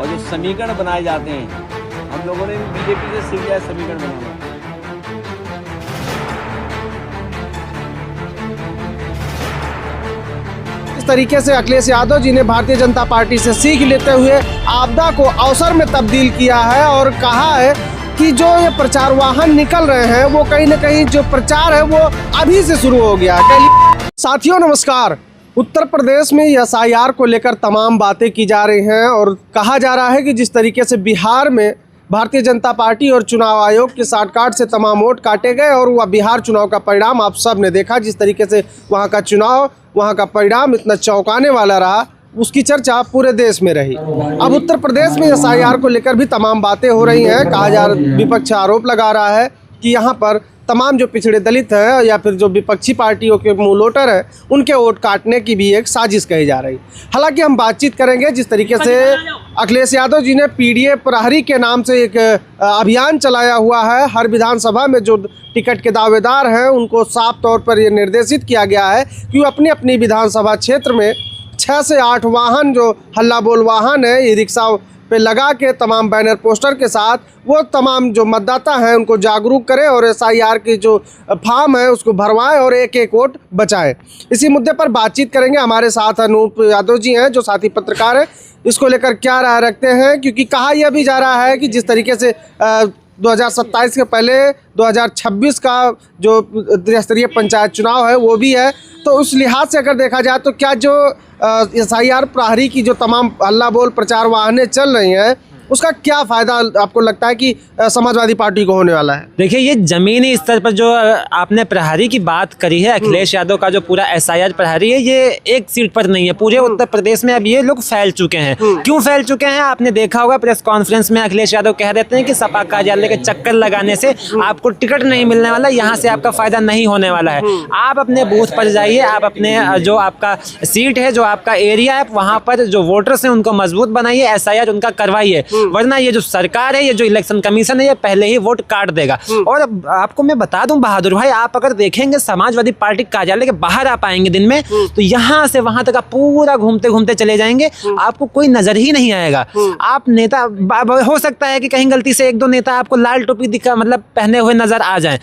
और जो समीकरण बनाए जाते हैं, हम लोगों ने बीजेपी से सीख लिया समीकरण बनाना। इस तरीके से अखिलेश यादव जी ने भारतीय जनता पार्टी से सीख लेते हुए आपदा को अवसर में तब्दील किया है और कहा है कि जो ये प्रचार वाहन निकल रहे हैं वो कहीं ना कहीं जो प्रचार है वो अभी से शुरू हो गया है। साथियों नमस्कार। उत्तर प्रदेश में एसआईआर को लेकर तमाम बातें की जा रही हैं और कहा जा रहा है कि जिस तरीके से बिहार में भारतीय जनता पार्टी और चुनाव आयोग के साठगांठ से तमाम वोट काटे गए और वह बिहार चुनाव का परिणाम आप सब ने देखा, जिस तरीके से वहां का चुनाव, वहां का परिणाम इतना चौंकाने वाला रहा, उसकी चर्चा पूरे देश में रही। अब उत्तर प्रदेश में एसआईआर को लेकर भी तमाम बातें हो रही हैं। कहा जा रहा, विपक्ष आरोप लगा रहा है कि यहाँ पर तमाम जो पिछड़े दलित हैं या फिर जो विपक्षी पार्टियों के मूल हैं उनके वोट काटने की भी एक साजिश कही जा रही। हालांकि हम बातचीत करेंगे जिस तरीके से अखिलेश यादव जी ने पीडीए प्रहरी के नाम से एक अभियान चलाया हुआ है। हर विधानसभा में जो टिकट के दावेदार हैं उनको साफ तौर पर ये निर्देशित किया गया है कि वो अपनी अपनी विधानसभा क्षेत्र में 6 से 8 वाहन, जो हल्ला बोल वाहन है, ये रिक्शा पे लगा के तमाम बैनर पोस्टर के साथ वो तमाम जो मतदाता हैं उनको जागरूक करें और एसआईआर की जो फॉर्म है उसको भरवाएं और एक एक वोट बचाएं। इसी मुद्दे पर बातचीत करेंगे। हमारे साथ अनूप यादव जी हैं जो साथी पत्रकार हैं। इसको लेकर क्या राय रखते हैं, क्योंकि कहा यह भी जा रहा है कि जिस तरीके से 2027 के पहले 2026 का जो त्रिस्तरीय पंचायत चुनाव है वो भी है, तो उस लिहाज से अगर देखा जाए तो क्या जो एसआईआर प्रहरी की जो तमाम हल्ला बोल प्रचार वाहनें चल रही हैं उसका क्या फ़ायदा आपको लगता है कि समाजवादी पार्टी को होने वाला है? देखिए, ये ज़मीनी स्तर पर जो आपने प्रहरी की बात करी है, अखिलेश यादव का जो पूरा एसआईआर प्रहरी है, ये एक सीट पर नहीं है, पूरे उत्तर प्रदेश में अब ये लोग फैल चुके हैं। क्यों फैल चुके हैं? आपने देखा होगा प्रेस कॉन्फ्रेंस में अखिलेश यादव कह देते हैं कि सपा कार्यालय के चक्कर लगाने से आपको टिकट नहीं मिलने वाला, यहाँ से आपका फ़ायदा नहीं होने वाला है। आप अपने बूथ पर जाइए, आप अपने जो आपका सीट है, जो आपका एरिया है, वहाँ पर जो वोटर्स हैं उनको मजबूत बनाइए, एसआईआर उनका करवाइए, वरना ये जो सरकार है, ये जो इलेक्शन कमीशन है, ये पहले ही वोट काट देगा। और आपको मैं बता दूं बहादुर भाई, आप अगर देखेंगे समाजवादी पार्टी कार्यालय के बाहर आप आएंगे दिन में, तो यहाँ से वहां तक आप पूरा घूमते घूमते चले जाएंगे, आपको कोई नजर ही नहीं आएगा। आप नेता, हो सकता है कि कहीं गलती से 1-2 नेता आपको लाल टोपी दिखा मतलब पहने हुए नजर आ जाए।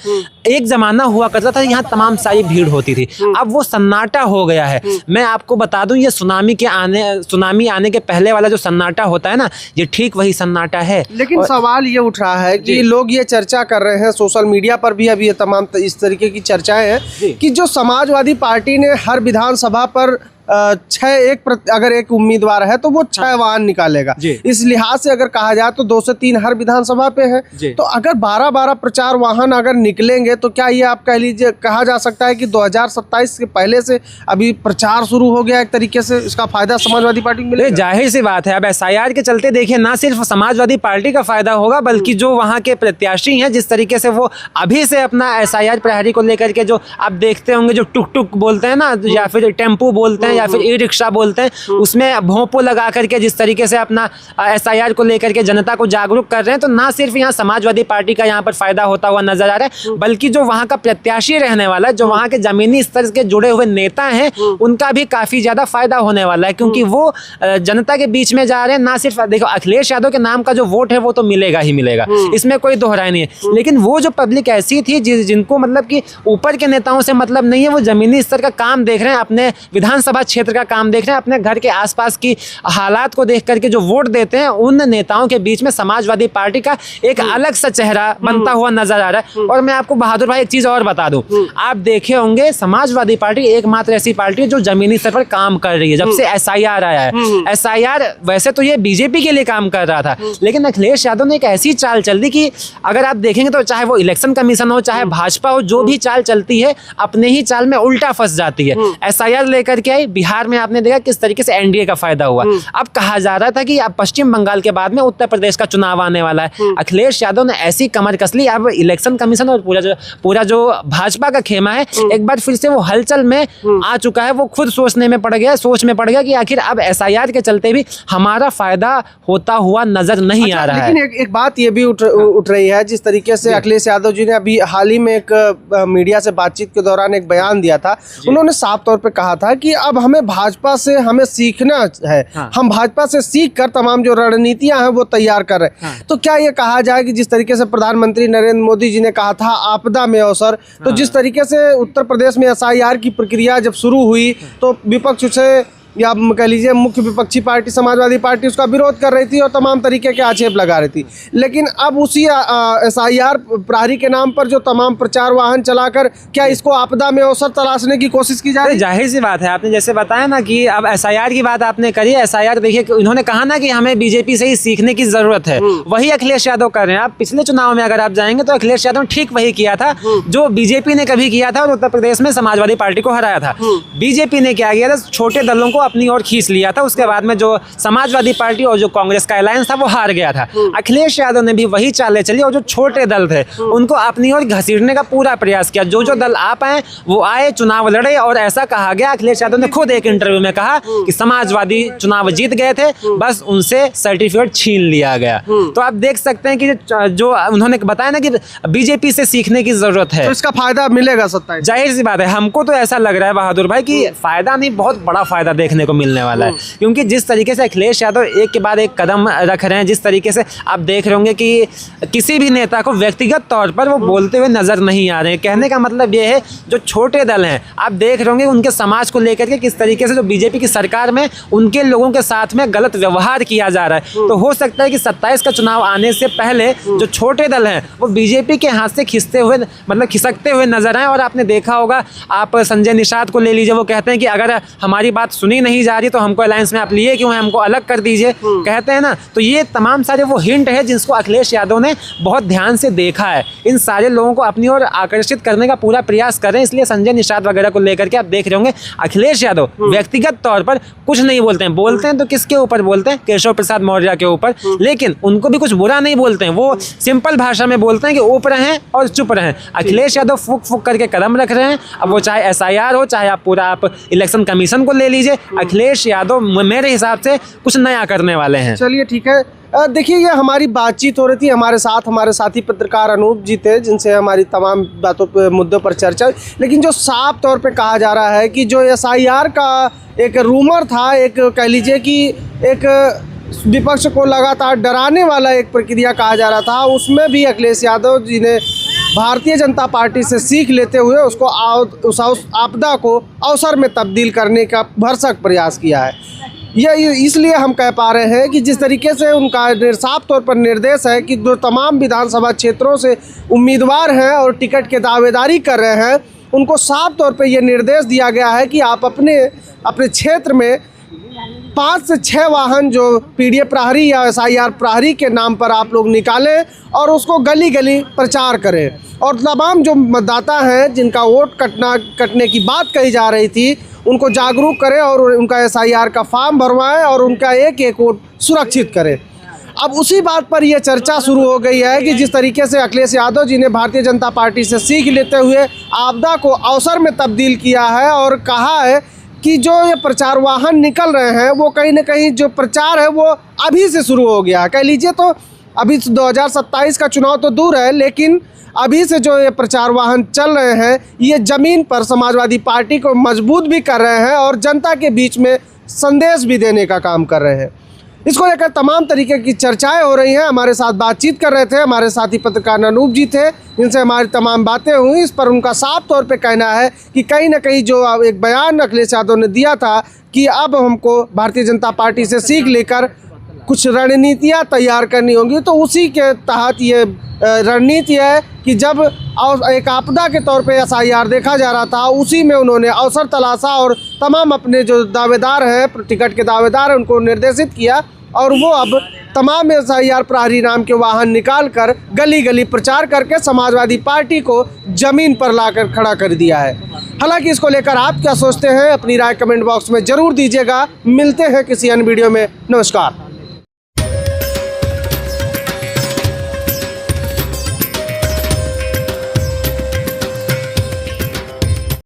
एक जमाना हुआ करता था यहाँ तमाम सारी भीड़ होती थी, अब वो सन्नाटा हो गया है। मैं आपको बता दूं, ये सुनामी आने के पहले वाला जो सन्नाटा होता है ना, ये ठीक वही सन्नाटा है। लेकिन सवाल ये उठ रहा है कि लोग ये चर्चा कर रहे हैं, सोशल मीडिया पर भी अभी ये तमाम इस तरीके की चर्चाएं हैं कि जो समाजवादी पार्टी ने हर विधानसभा पर अगर एक उम्मीदवार है तो वो 6 वाहन निकालेगा। इस लिहाज से अगर कहा जाए तो 2 से 3 हर विधानसभा पे है, तो अगर 12-12 प्रचार वाहन अगर निकलेंगे तो क्या ये आप कह लीजिए, कहा जा सकता है कि 2027 के पहले से अभी प्रचार शुरू हो गया, एक तरीके से इसका फायदा समाजवादी पार्टी को मिलेगा? जाहिर सी बात है, अब एसआईआर के चलते देखिए, ना सिर्फ समाजवादी पार्टी का फायदा होगा बल्कि जो वहाँ के प्रत्याशी हैं, जिस तरीके से वो अभी से अपना एसआईआर प्रहरी को लेकर के, जो आप देखते होंगे जो टुक टुक बोलते हैं ना, या फिर टेम्पू बोलते हैं या फिर ई रिक्शा बोलते हैं, उसमें भोंपू लगा करके जिस तरीके से अपना एसआईआर को लेकर के जनता को जागरूक कर रहे हैं, तो ना सिर्फ यहाँ समाजवादी पार्टी का यहाँ पर फायदा होता हुआ नजर आ रहा है, बल्कि जो वहाँ का प्रत्याशी रहने वाला है, जो वहाँ के जमीनी स्तर के जुड़े हुए नेता हैं, उनका भी काफी ज्यादा फायदा होने वाला है, क्योंकि वो जनता के बीच में जा रहे हैं। ना सिर्फ देखो, अखिलेश यादव के नाम का जो वोट है वो तो मिलेगा ही मिलेगा, इसमें कोई दोहराई नहीं है, लेकिन वो जो पब्लिक ऐसी थी जिनको मतलब कि ऊपर के नेताओं से मतलब नहीं है, वो जमीनी स्तर का काम देख रहे हैं, अपने विधानसभा क्षेत्र का काम देख रहे हैं, अपने घर के आसपास की हालात को देख करके जो वोट देते हैं, उन नेताओं के बीच में समाजवादी पार्टी का एक अलग सा चेहरा बनता हुआ नजर आ रहा है। और मैं आपको बहादुर भाई एक चीज और बता दूं, आप देखे होंगे समाजवादी पार्टी एकमात्र ऐसी पार्टी है जो जमीनी स्तर पर काम कर रही है जब से एसआईआर आया है। एसआईआर वैसे तो ये बीजेपी के लिए काम कर रहा था, लेकिन अखिलेश यादव ने एक ऐसी चाल चल दी कि अगर आप देखेंगे तो चाहे वो इलेक्शन कमीशन हो, चाहे भाजपा हो, जो भी चाल चलती है अपने ही चाल में उल्टा फंस जाती है। एसआईआर लेकर के आई, बिहार में आपने देखा किस तरीके से एनडीए का फायदा हुआ। अब कहा जा रहा था कि अब पश्चिम बंगाल के बाद में उत्तर प्रदेश का चुनाव आने वाला है, अखिलेश यादव ने ऐसी कमर कस ली, अब इलेक्शन कमीशन और पूरा जो भाजपा का खेमा है एक बार फिर से वो हलचल में आ चुका है। वो खुद सोच में पड़ गया कि आखिर अब एसआईआर के चलते भी हमारा फायदा होता हुआ नजर नहीं आ रहा है। लेकिन एक बात ये भी उठ रही है, जिस तरीके से अखिलेश यादव जी ने अभी हाल ही में एक मीडिया से बातचीत के दौरान एक बयान दिया था, उन्होंने साफ तौर पे कहा था कि अब हमें भाजपा से हमें सीखना है। हाँ। हम भाजपा से सीख कर तमाम जो रणनीतियां हैं वो तैयार कर रहे हैं। हाँ। तो क्या ये कहा जाए कि जिस तरीके से प्रधानमंत्री नरेंद्र मोदी जी ने कहा था आपदा में अवसर, तो जिस तरीके से उत्तर प्रदेश में SIR की प्रक्रिया जब शुरू हुई तो विपक्ष उसे, या कह लीजिए मुख्य विपक्षी पार्टी समाजवादी पार्टी उसका विरोध कर रही थी और तमाम तरीके के आक्षेप लगा रही थी। लेकिन अब उसी SIR प्रहरी के नाम पर जो तमाम प्रचार वाहन चलाकर क्या इसको आपदा में अवसर तलाशने की कोशिश की जा रही है? जाहिर सी बात है, आपने जैसे बताया ना कि अब SIR की बात आपने करी। SIR देखिए, इन्होंने कहा ना कि हमें बीजेपी से ही सीखने की जरूरत है, वही अखिलेश यादव कर रहे हैं। आप पिछले चुनाव में अगर आप जाएंगे तो अखिलेश यादव ने ठीक वही किया था जो बीजेपी ने कभी किया था और उत्तर प्रदेश में समाजवादी पार्टी को हराया था। बीजेपी ने क्या किया था, छोटे दलों को अपनी ओर खींच लिया था, उसके बाद में जो समाजवादी पार्टी और जो कांग्रेस का अलायंस था वो हार गया था। अखिलेश यादव ने भी वही चालें चली और जो छोटे दल थे उनको अपनी ओर घसीटने का पूरा प्रयास किया। जो जो दल आ पाए वो आए, चुनाव लड़े, और ऐसा कहा गया, अखिलेश यादव ने खुद एक इंटरव्यू में कहा कि समाजवादी चुनाव जीत गए थे, बस उनसे सर्टिफिकेट छीन लिया गया। तो आप देख सकते हैं कि जो उन्होंने बताया ना कि बीजेपी से सीखने की जरूरत है, तो इसका फायदा मिलेगा 27? जाहिर सी बात है, हमको तो ऐसा लग रहा है बहादुर भाई कि फायदा नहीं, बहुत बड़ा फायदा देखने को मिलने वाला है। क्योंकि जिस तरीके से अखिलेश यादव एक के बाद एक कदम रख रहे हैं, जिस तरीके से आप देख रहे होंगे कि किसी भी नेता को व्यक्तिगत तौर पर वो बोलते हुए नजर नहीं आ रहे हैं। कहने का मतलब ये है, जो छोटे दल हैं आप देख रहे होंगे उनके समाज को लेकर के किस तरीके से जो बीजेपी की सरकार में उनके लोगों के साथ में गलत व्यवहार किया जा रहा है। तो हो सकता है कि 27 का चुनाव आने से पहले जो छोटे दल हैं वो बीजेपी के हाथ से खिसते हुए, मतलब खिसकते हुए नजर आए। और आपने देखा होगा, आप संजय निषाद को ले लीजिए, वो कहते हैं कि अगर हमारी बात सुनी नहीं जा रही तो हमको अलायंस में आप लिए क्यों हैं, हमको अलग कर दीजिए, कहते हैं ना। तो ये तमाम सारे वो हिंट है जिसको अखिलेश यादव ने बहुत ध्यान से देखा है। इन सारे लोगों को अपनी ओर आकर्षित करने का पूरा प्रयास कर रहे हैं। इसलिए संजय निषाद वगैरह को लेकर के आप देख रहे होंगे अखिलेश यादव व्यक्तिगत तौर पर कुछ नहीं बोलते हैं तो किसके ऊपर बोलते हैं, केशव प्रसाद मौर्य के ऊपर। लेकिन उनको भी कुछ बुरा नहीं बोलते हैं, वो सिंपल भाषा में बोलते हैं कि ऊपर रहें और चुप रहें। अखिलेश यादव फूक फूक करके कदम रख रहे हैं। अब वो चाहे SIR हो, चाहे आप इलेक्शन कमीशन को ले लीजिए, अखिलेश यादव मेरे हिसाब से कुछ नया करने वाले हैं। चलिए ठीक है। देखिए, ये हमारी बातचीत हो रही थी, हमारे साथी पत्रकार अनूप जी थे जिनसे हमारी तमाम बातों पे, मुद्दों पर चर्चा। लेकिन जो साफ तौर पे कहा जा रहा है कि जो SIR का एक रूमर था, एक कह लीजिए कि एक विपक्ष को लगातार डराने वाला एक प्रक्रिया कहा जा रहा था, उसमें भी अखिलेश यादव जी ने भारतीय जनता पार्टी से सीख लेते हुए उसको उस आपदा को अवसर में तब्दील करने का भरसक प्रयास किया है। ये इसलिए हम कह पा रहे हैं कि जिस तरीके से उनका साफ तौर पर निर्देश है कि जो तमाम विधानसभा क्षेत्रों से उम्मीदवार हैं और टिकट के दावेदारी कर रहे हैं, उनको साफ तौर पर यह निर्देश दिया गया है कि आप अपने क्षेत्र में 5 से 6 वाहन जो PDF प्रहरी या SIR प्रहरी के नाम पर आप लोग निकालें और उसको गली गली प्रचार करें। और तमाम जो मतदाता हैं जिनका वोट कटने की बात कही जा रही थी, उनको जागरूक करें और उनका SIR का फॉर्म भरवाएं और उनका एक एक वोट सुरक्षित करें। अब उसी बात पर यह चर्चा शुरू हो गई है कि जिस तरीके से अखिलेश यादव जी ने भारतीय जनता पार्टी से सीख लेते हुए आपदा को अवसर में तब्दील किया है और कहा है कि जो ये प्रचार वाहन निकल रहे हैं वो कहीं ना कहीं जो प्रचार है वो अभी से शुरू हो गया है। कह लीजिए तो अभी 2027 का चुनाव तो दूर है, लेकिन अभी से जो ये प्रचार वाहन चल रहे हैं ये ज़मीन पर समाजवादी पार्टी को मजबूत भी कर रहे हैं और जनता के बीच में संदेश भी देने का काम कर रहे हैं। इसको लेकर तमाम तरीके की चर्चाएं हो रही हैं। हमारे साथ बातचीत कर रहे थे हमारे साथी पत्रकार अनूप जी थे, जिनसे हमारी तमाम बातें हुई। इस पर उनका साफ तौर पे कहना है कि कहीं ना कहीं जो एक बयान अखिलेश यादव ने दिया था कि अब हमको भारतीय जनता पार्टी से सीख लेकर कुछ रणनीतियाँ तैयार करनी होंगी, तो उसी के तहत ये रणनीति है कि जब एक आपदा के तौर पे SIR देखा जा रहा था, उसी में उन्होंने अवसर तलाशा और तमाम अपने जो दावेदार हैं, टिकट के दावेदार हैं, उनको निर्देशित किया और वो अब तमाम SIR प्रहरी नाम के वाहन निकाल कर गली गली प्रचार करके समाजवादी पार्टी को ज़मीन पर लाकर खड़ा कर दिया है। हालांकि इसको लेकर आप क्या सोचते हैं, अपनी राय कमेंट बॉक्स में ज़रूर दीजिएगा। मिलते हैं किसी अन्य वीडियो में। नमस्कार।